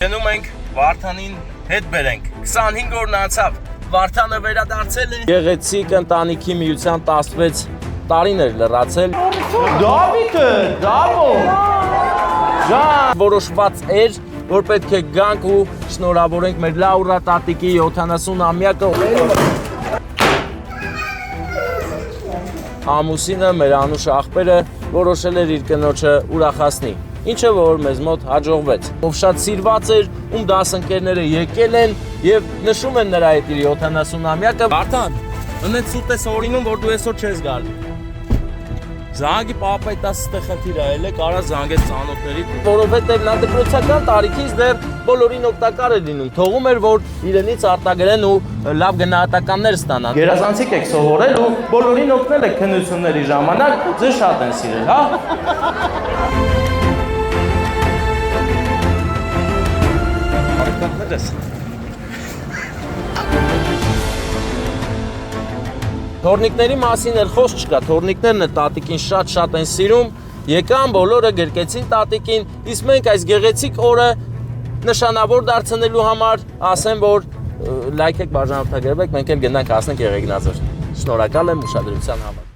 Գնում ենք Վարդանին հետ բերենք 25 օրն անցավ Վարդանը վերադարձել է Գեղեցիկ ընտանիքի միության 16 տարիներ լրացել Դավիթը, դավո Որոշված էր, որ պետք է գանք ու շնորհավորենք մեր Լաուրա տատիկի 70-ամյակը Ամուսինը, մեր անուշ աղբերը որոշել էր իր կնոջը ուրախացնի Ինչը որ մեզ մոտ հաջողվեց Ով շատ սիրված էր, ում դասընկերները եկել են եւ նշում են նրա հետ իր 70-ամյակը Վարդան, ընդ սուտ ես օրինում, որ դու այսօր չես գալի Զանգի պապայտաս ստե խնդիրը էլ է, կարա զանգես ծանոթների Որովհետև նա դպրոցական տարիքից դեռ բոլորին օգտակար է լինում Թողում էր, որ իրենից արտագրեն ու լավ գնահատականներ ստանան Գերազանցիկ եք սովորել ու բոլորին օգնել եք քննությունների ժամանակ Ձեզ շատ են սիրել, հա? Արկաններս Թորնիկների մասին էլ խոսք չկա, թորնիկներն էլ տատիկին շատ են սիրում Եկան բոլորը գրկեցին տատիկին, իսկ մենք այս գեղեցիկ օրը նշանավոր դարձնելու համար ասեմ, որ լայք եք բաժանորդագրվեք, մենք էլ գնանք հասնենք Եղեգնաձոր Շնորհակալ եմ ուշադրության համար